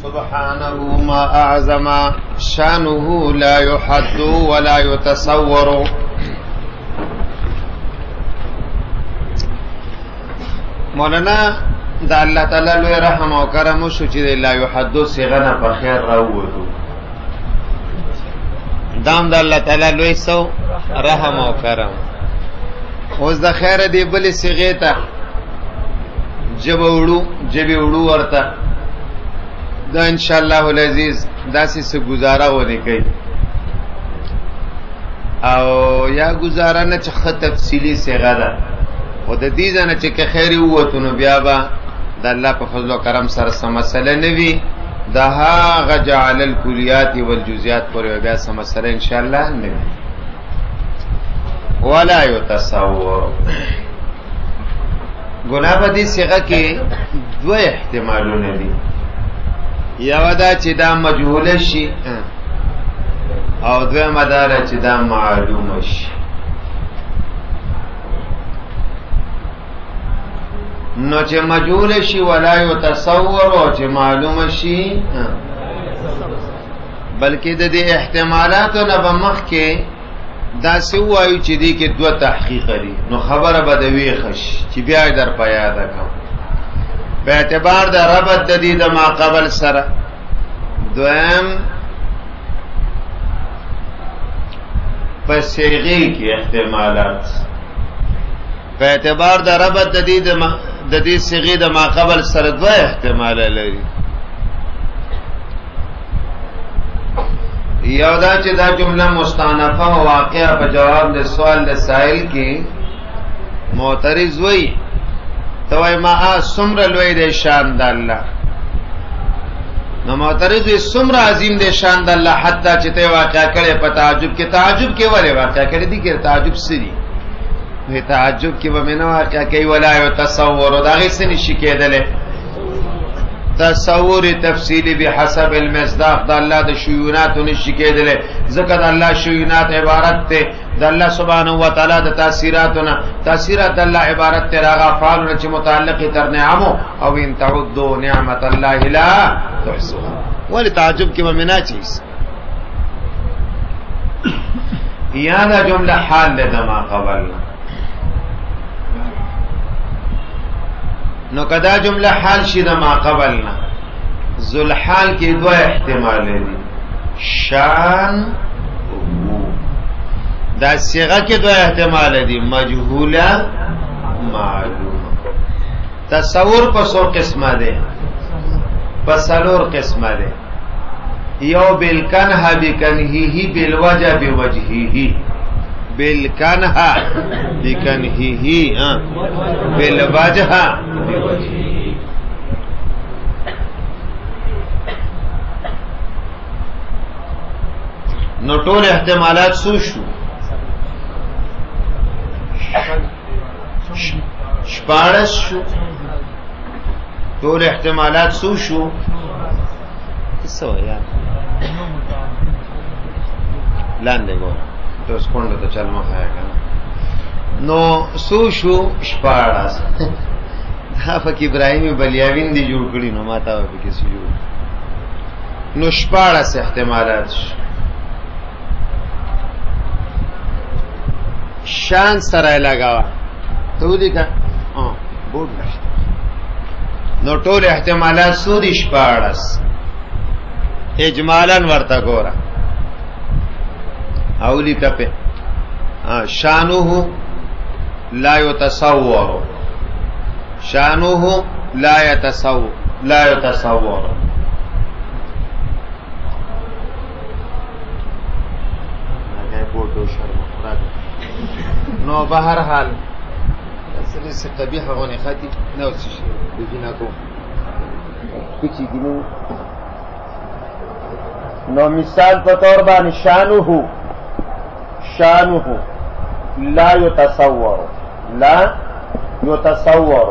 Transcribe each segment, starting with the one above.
سبحانه ما أعظم شانه لا يحد ولا يتصور. مولانا دا الله تعالی لوی رحم او کرم شو چې لا يحد صيغه په خیر راووتو. دام دا الله تعالی لوی سو رحم او کرم. اوس د خیر دی بل صيغه ته جبه وړو ورته دا ان شاء الله العزیز داسې څه گزاره ونه کوي او یا گزاره نه چې خط تفصیلی صيغه ده او د دې ځنه چې که خیر ووتو نو بیا به د الله په فضل او کرم سره سم مسله نه وي د هغه جعل الکلیات والجزئیات پورې بیا سم مسله ان شاء الله نه وي. ولا يتصور ګناه په دې صيغه کې دوه احتمالونه دي. یو دا چې دا مجهول شي او دویمه دا چې دا معلوم شي. نو چې مجهول شي ولا يتصور او چې معلوم شي بلکې د دې احتمالاتو نه به مخکې دا څه وایو چې دې کې دوه تحقیق لري نو خبره به د وی خش چې بیا در په یاد کړم په اعتبار د ربط د دې د ما قبل سره. دویم په صيغه کې احتمالات په اعتبار د ربط د دې صيغه د ما قبل سره دوه احتمال لري. یو دا چې دا جمله مستانفه او واقعه په جواب د سوال د سائل کې معترض وای توای ما سمر لوی د شان د الله نو معترض سمر عظیم د شان د الله حتی چې ته واقعه کړي په تعجب کې ولې واقعه کړي دي کې تعجب سری په تعجب کې به نه واقعه کوي ولا یو تصور دا غي سن شي کېدل تصور تفصیلی بحسب المصداق د الله د شیونات نشي کېدل ځکه د الله شیونات عبارت ته د الله سبحانه و تعالی د تاثیرات د الله عبارت ته راغ افعال چې متعلق تر نعمو او ان تعدوا نعمت الله لا تحصوها. ول تعجب کې ومنا چیز یا دا جمله حال له ما قبلنا نو کدا جمله حال شي د ما قبلنا ذل حال کې دوه احتمال دي. شان دا صيغه کې دوه احتمال دي مجهوله معلومه. تصور په څو قسمه ده په څلور قسمه ده. یو بالکنه بکنهه بالوجه بوجهه بالکنه بکنهه بالوجه بوجهه. نو ټول احتمالات سو شو شپارس شو ټول احتمالات سو شو څه وایي لاندې ګور توس کونډه ته چل مخه کنه نو سو شو شپارس دا فک ابراهیمی بلیاوین دی جوړ کړی نو ماته په کې سو نو شپارس احتمالات شان سره لگاوا ته ودی کا بوډ نشته نو ټول احتمالات سودی شپارس اجمالا ورته ګوره اولی کپه شانه لا يتصور شانه لا يتصور نو بهر حال اصل سے قبیح غونی خاطی نو څه شي بګینا کو کچی دینو نو مثال په تور باندې شانه لا يتصور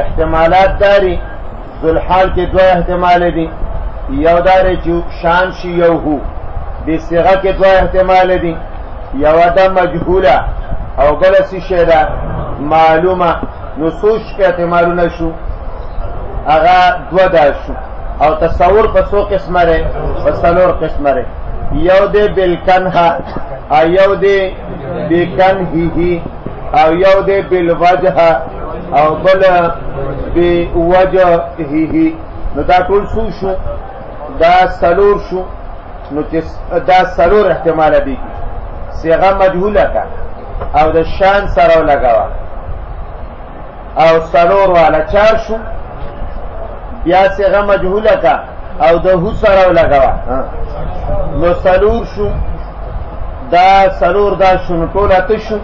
احتمالات داری ذل حال کې دوه احتمال دي. یو دار چې شان شي یو هو د صيغه کې دوه احتمال دي. یو د مجهوله او بل څه شی ده معلومه. نصوص کې احتمالونه شو هغه دوه دا شو او تصور په څو قسمه دی په څلور قسمه دی یو دی بالکنها او یو دی بکنهی او یو دی بالوجه او بل بوجهه نو دا ټول څو شو دا څلور شو نو چې دا څلور احتماله دي صيغه مجهوله کا او د شان سره لګاوه او څلور والا چار شو بیا صيغه مجهوله کا او د هو سره لګاوه نو څلور شو دا څلور دا شو نو ټول اته شو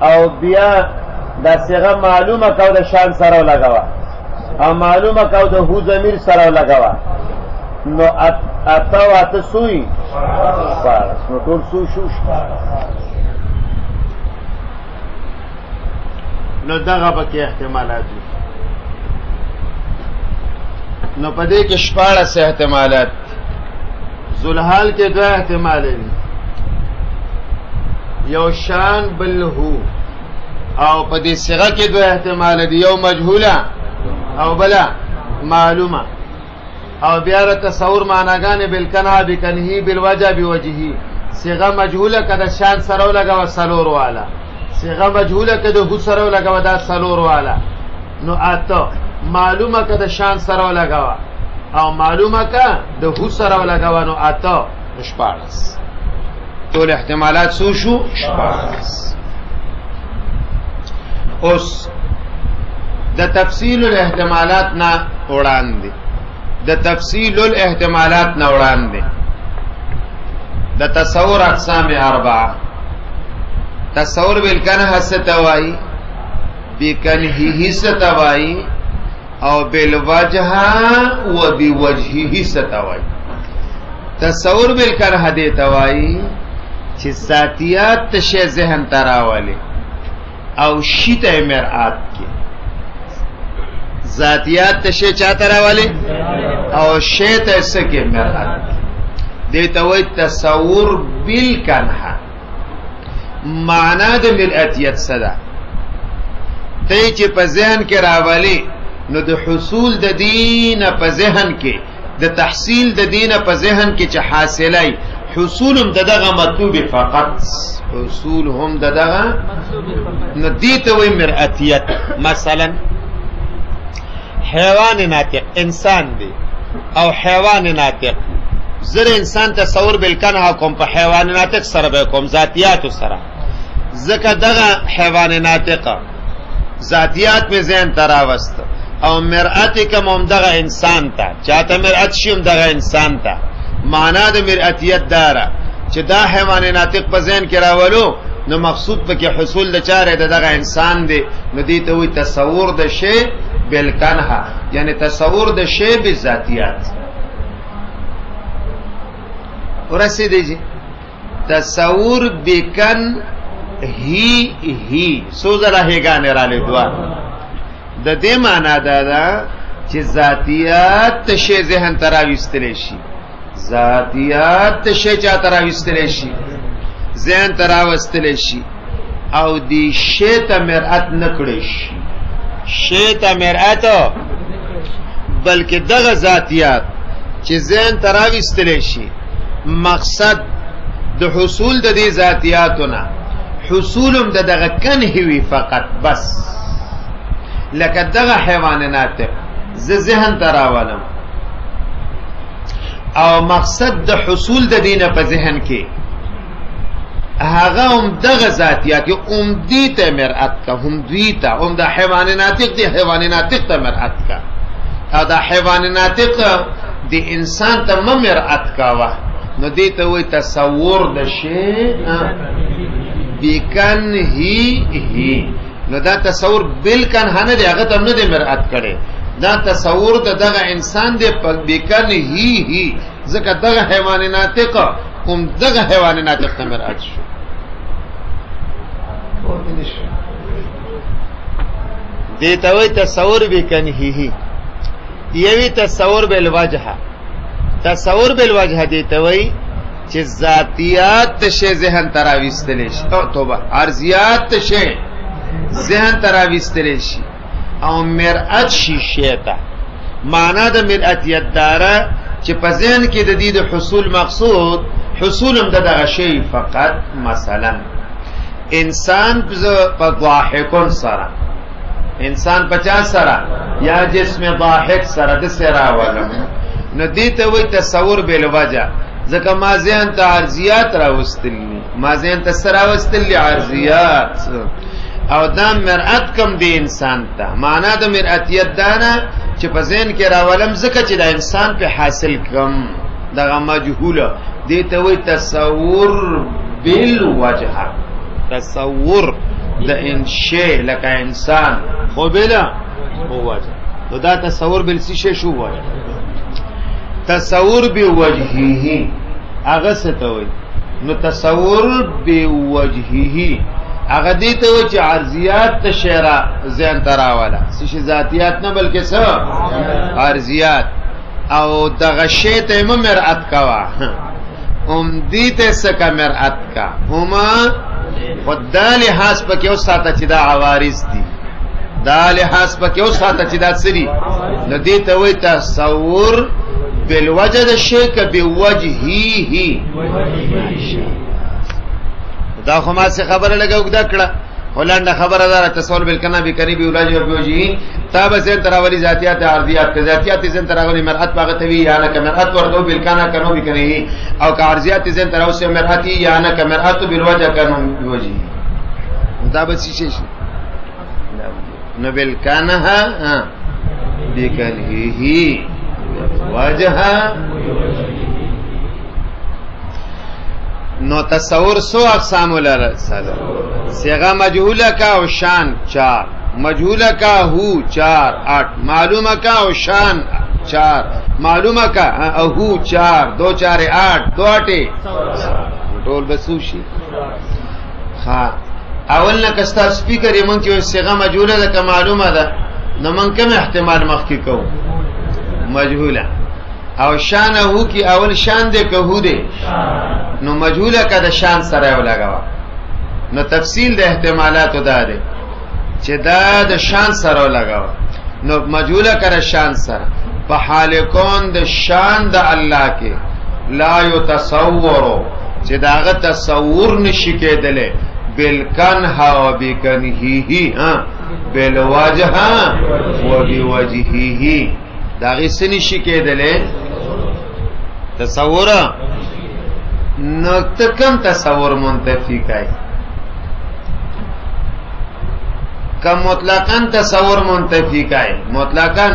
او بیا دا صيغه معلومه کا د شان سره لګاوه او معلومه کا د هو ضمیر سره لګاوه نو اته واته سوی نو ټول سو شو نو دغه پکې احتمالات دي نو پدې کې 14 احتمالات ذوالحال کې دوه احتمال دي یو شان بل هو او پدې صيغه کې دوه احتمال دي یو مجهوله او بلا معلومه او بیا تصور معناګانې بالکنها بکنهی بالوجه بوجهی صيغه مجهوله کده شان سره لګا وسلور والا صيغه مجهوله کده هو سره لګا دا سلور والا نو اته معلومه کده شان سره لګا او معلومه کده هو سره لګا نو اته 14 ټول احتمالات سو شو 14 اوس د تفصیل الاحتمالات نه وړاندې د تفصیل الاحتمالات نه وړاندې د تصور اقسام اربعه تصور بالکنه ستوای بکنهه ستوای او بالوجه و بوجهه ستوای تصور بالکنه دې توای چې ذاتیات تشه ذهن تراولي او شیته مرآت کې ذاتیات تشه چاته راولي او شیته سکه مرآت دیتا وی تصور بالکنها معنا د مرآتیت صدا تی چې په ذهن کې راولي نو د حصول د دین په ذهن کې د تحصیل د دین په ذهن کې چې حاصلای حصول هم دغه مطلوب فقط حصول هم دغه نو دیتا وی مرآتیت مثلا حیوان ناطق انسان دی او حیوان ناطق زر انسان تصور بالکنه کوم په حیوان ناطق سره به کوم ذاتیات سره زکه دغه حیوان ناطق ذاتیات په ذهن تراوست او مرآت کوم دغه انسان ته چاته مرآت شوم دغه انسان ته معنا د مرآتیت دارا چې دا حیوان ناطق په ذهن کې راولو نو مقصود پکې حصول د چاره دغه انسان دی نو دې ته وي تصور د شی بالکنها یعنی تصور د شی بذاتیات ورسې دی تصور بکن هی سوزره هیګانې را لیدوا د دې معنا دا چې ذاتیات شی ذهن تراويستل شي ذاتیات شی چا تراويستل شي ذهن تراوستل شي او دی شی ته مرآت نکړي شي شی ته مرآت بلکې دغه ذاتیات چې ذهن تراويستل شي مقصد د حصول د دې ذاتیاتونه حصولم د دغه کنه وی فقط بس لکه دغه حیوانات ذهن تراولم او مقصد د حصول د دینه په ذهن کې هغه هم دغه ذاتیات هم دې ته مرآت کا هم دې ته هم د حیوانات دي حیوانات ته مرآت کا او د حیوانات د انسان ته مرآت کا وا نو دې ته وي تصور د شی بکن هی نو دا تصور بالکن هنه دی هغه ته نه دی مرآت کړي دا تصور د دغه انسان دی بکن هی ځکه دغه حیوان ناطق هم دغه حیوان ناطق ته مرآت شو دې ته وي تصور بکن هی یوی تصور بالوجه تصور بالوجه دیتا وی چې ذاتیات تشه ذهن تراویستل شي او توبه ارضیات تشه ذهن تراویستل شي او مرآت شي شیتا معنا د مرئتیت دارا چې په ذهن کې د دې د حصول مقصود حصولم دغه شی فقط مثلا انسان په ضاحکون سره انسان 50 سره یا جسم ضاحک سره د سره ولم نو دې ته وي تصور بل وجه ځکه ما ذهن ته عرضیات راوستلی ما ذهن ته سره راوستلی عرضیات او دا مرئت کم دی انسان ته معنا د مرئتیت دانا چې په ذهن کې راولم ځکه چې د انسان په حاصل کم دغه مجهوله دې ته وي تصور بالوجه تصور د انشاء لکه انسان خو بلا وجه نو دا تصور بل څه شو وایي تصور بوجهه هغه څه ته وایي نو تصور بوجهه هغه دې ته و چې عرضیات ته شعرا ذهن تراوله څه ذاتیات نه بلکې څه عرضیات او دغه شی ته مرئت کوا دې ته څه کا مرئت کا هما ودال حاس پکې او ساته چې دا عوارض دي دا لحاظ پکې او ساته چې دا سری نو دې ته وایي تصور بالوجه د شی ک بوجهه دا خو ما څه خبره لګه وګدا کړه ولنده خبره دار تصور بالکنا بقریب ولاج او بوجهه تاب زين تراولي ذاتيات عرضيات ذاتيات زين تراولي مرأت باغ توي یا نه کمرأت ورته بالکنا کنو بکنه او عرضيات زين تراوس مرأت یا نه کمرأت بالوجه کنو بوجهه دا به شي شي نو بالکنا بکنه وجه نو تصور سو اقسام لرا صيغه مجهوله کا او شان 4 مجهوله کا هو 4 8 معلومه کا او شان 4 معلومه کا او هو 4 2 4 8 2 8 ټول بسوشي ها اول نه کستا سپیکر یې مونږ چې صيغه مجهوله ده که معلومه ده نو مونږ کوم احتمال مخکې کوو مجهوله او شان هو کی اول شان دے که هو دے نو مجهوله کا د شان سره ولګوا نو تفصیل د احتمالات دا ده چې دا د شان سره ولګوا نو مجهوله کا د شان سره په حال کون د شان د الله کې لا یتصور چې داغه تصور نشي کېدله بالکنها و بکنهه بالوجه و بوجهه داغه سني شي کېدله تصور نو تکم تصور منتفی کای کم مطلقاً تصور منتفی کای مطلقاً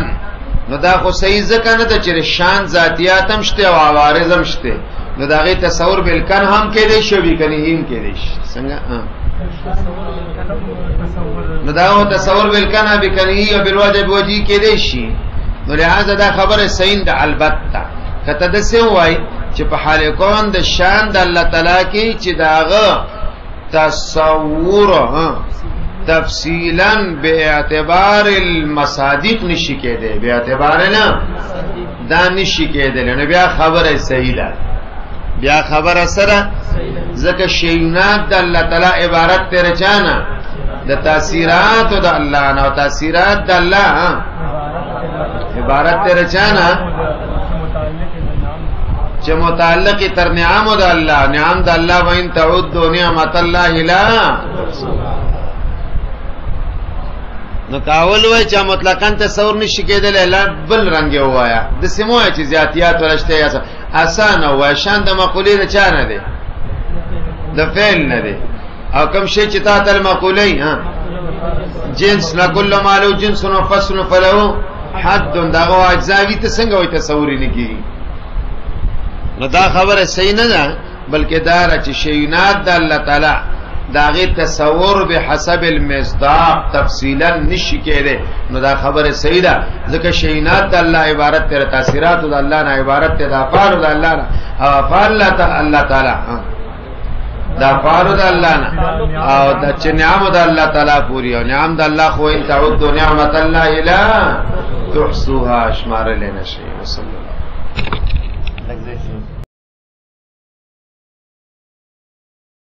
نو دا خو صحیح ځکه نه ده چې شان ذاتیات هم شته او عوارض هم شته نو دا غي تصور بالکن هم کې دی شو به کني هم کې دی څنګه نو دا تصور بالکن به کني او بالواجب وجي کې دی شي نو لہذا دا خبره صحیح ده البته کته د څه وای چې په حال کون د شان د الله تعالی کې چې داغه تصور تفصیلا به اعتبار المصادیق نشی کېده به اعتبار نه دا نشی کېده نه بیا خبره صحیح ده بیا خبره سره ځکه شیونات د الله تعالی عبارت ته رچانا د تاثیرات د الله نه او تاثیرات د الله عبارت ته رچانا چې متعلق تر نعم د الله نعم د الله وین تعود نعمت الله لا نو کاول وای چې مطلقاً تصور نشي کېدل الا بل رنگ وایا د سموه چې زیاتیات ولشته یا اسانه وای شان د مقولې نه چانه دي د فعل نه دي او کوم شی چې تا تل مقولې جنس لا کله مالو جنس نو فصل فلو حد دغه اجزاوی ته څنګه وای تصور نه کیږي نو دا خبره صحیح نه ده بلکې دا چې شیونات د الله تعالی داغه تصور به حسب المصداق تفصیلا نشی کېده نو دا خبره صحیح ده ځکه شیونات د الله عبارت تر تاثیرات د الله نه عبارت ته د افعال د الله نه او افعال الله تعالی دا افعال د الله نه او د چې نعم د الله تعالی پوری او نعم د الله خو ان تعود نعمت الله لا تحصوها اشمار لنا شيء وصلی الله